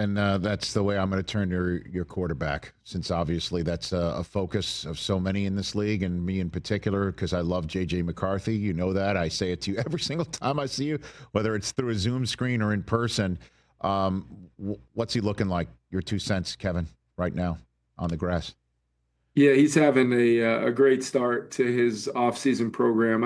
And that's the way I'm going to turn to your quarterback, since obviously that's a focus of so many in this league, and me in particular, because I love JJ McCarthy. You know that. I say it to you every single time I see you, whether it's through a Zoom screen or in person. What's he looking like? Your 2 cents, Kevin, right now on the grass. Yeah, he's having a great start to his offseason program.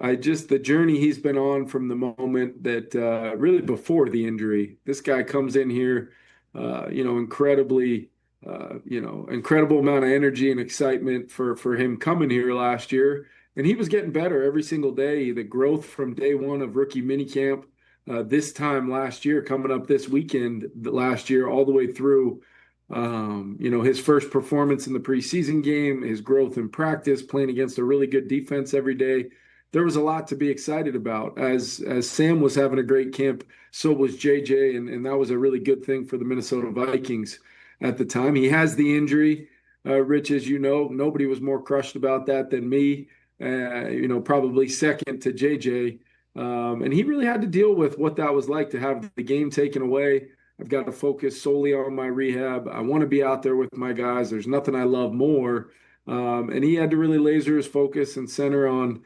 I just the journey he's been on from the moment that really before the injury. This guy comes in here, incredibly, incredible amount of energy and excitement for him coming here last year, and he was getting better every single day. The growth from day one of rookie minicamp, this time last year, coming up this weekend last year, all the way through. His first performance in the preseason game, his growth in practice, playing against a really good defense every day. There was a lot to be excited about. As Sam was having a great camp, so was JJ, and that was a really good thing for the Minnesota Vikings at the time. He has the injury, Rich, as you know. Nobody was more crushed about that than me, probably second to JJ. And he really had to deal with what that was like to have the game taken away. I've got to focus solely on my rehab. I want to be out there with my guys. There's nothing I love more. And he had to really laser his focus and center on,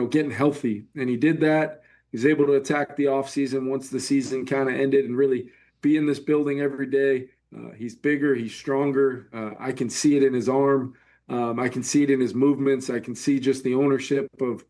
getting healthy. And he did that. He's able to attack the offseason once the season kind of ended and really be in this building every day. He's bigger. He's stronger. I can see it in his arm. I can see it in his movements. I can see just the ownership of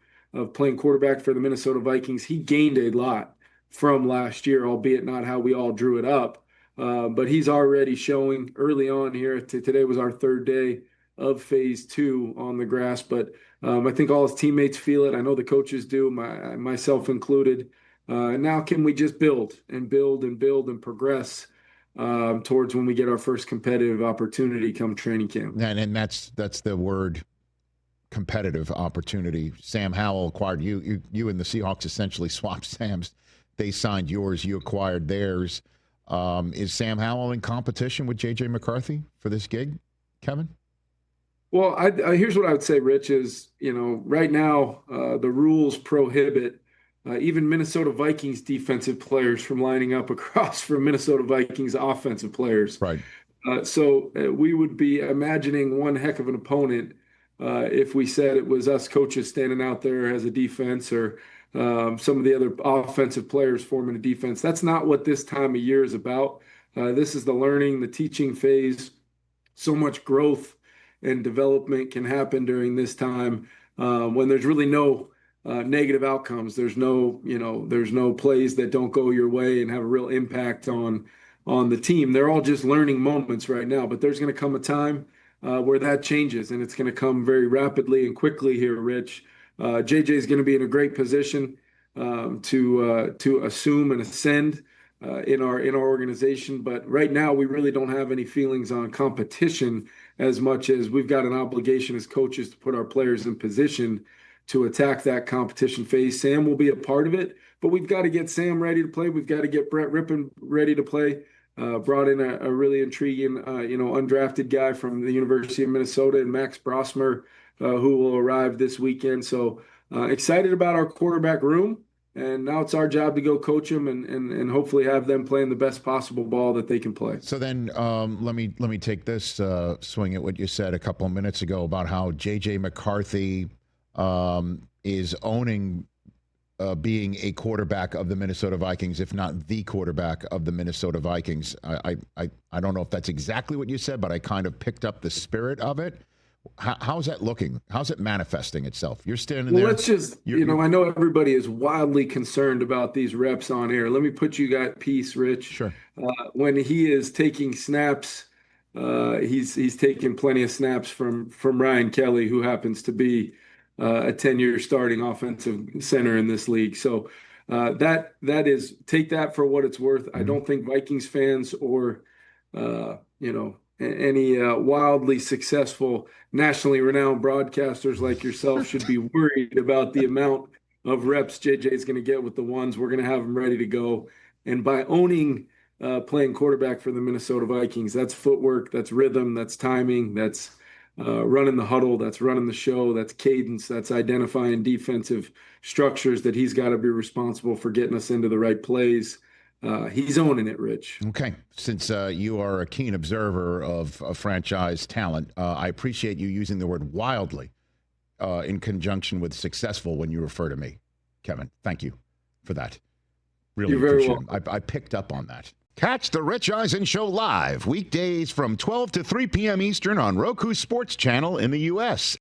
playing quarterback for the Minnesota Vikings. He gained a lot from last year, albeit not how we all drew it up. But he's already showing early on here. Today was our third day of phase 2 on the grass. But I think all his teammates feel it. I know the coaches do, myself included. Now can we just build and build and build and progress towards when we get our first competitive opportunity come training camp? And that's the word, competitive opportunity. Sam Howell acquired you. You and the Seahawks essentially swapped Sam's. They signed yours. You acquired theirs. Is Sam Howell in competition with JJ McCarthy for this gig, Kevin? Well, here's what I would say, Rich, is, right now the rules prohibit even Minnesota Vikings defensive players from lining up across from Minnesota Vikings offensive players. Right. So we would be imagining one heck of an opponent if we said it was us coaches standing out there as a defense or some of the other offensive players forming a defense. That's not what this time of year is about. This is the learning, the teaching phase. So much growth and development can happen during this time when there's really no negative outcomes. There's no plays that don't go your way and have a real impact on the team. They're all just learning moments right now, but there's going to come a time where that changes, and it's going to come very rapidly and quickly here, Rich. JJ is going to be in a great position to assume and ascend in our organization. But right now, we really don't have any feelings on competition as much as we've got an obligation as coaches to put our players in position to attack that competition phase. Sam will be a part of it, but we've got to get Sam ready to play. We've got to get Brett Rippon ready to play. Brought in a really intriguing, undrafted guy from the University of Minnesota, and Max Brosmer, who will arrive this weekend. So excited about our quarterback room. And now it's our job to go coach them and hopefully have them playing the best possible ball that they can play. So then let me take this swing at what you said a couple of minutes ago about how JJ McCarthy is owning being a quarterback of the Minnesota Vikings, if not the quarterback of the Minnesota Vikings. I don't know if that's exactly what you said, but I kind of picked up the spirit of it. How's that looking? How's it manifesting itself? You're standing there. Well, let's just, I know everybody is wildly concerned about these reps on air. Let me put you at peace, Rich. Sure. When he is taking snaps, he's taking plenty of snaps from Ryan Kelly, who happens to be a 10-year starting offensive center in this league. So that is, take that for what it's worth. I don't think Vikings fans or any wildly successful, nationally renowned broadcasters like yourself should be worried about the amount of reps JJ is going to get with the ones. We're going to have him ready to go. And by owning playing quarterback for the Minnesota Vikings, that's footwork, that's rhythm, that's timing, that's running the huddle, that's running the show, that's cadence, that's identifying defensive structures that he's got to be responsible for getting us into the right plays. he's owning it, Rich. Okay. Since you are a keen observer of franchise talent, I appreciate you using the word wildly in conjunction with successful when you refer to me, Kevin. Thank you for that. Really You're very appreciate it. I picked up on that. Catch the Rich Eisen Show live weekdays from 12 to 3 p.m. Eastern on Roku Sports Channel in the U.S.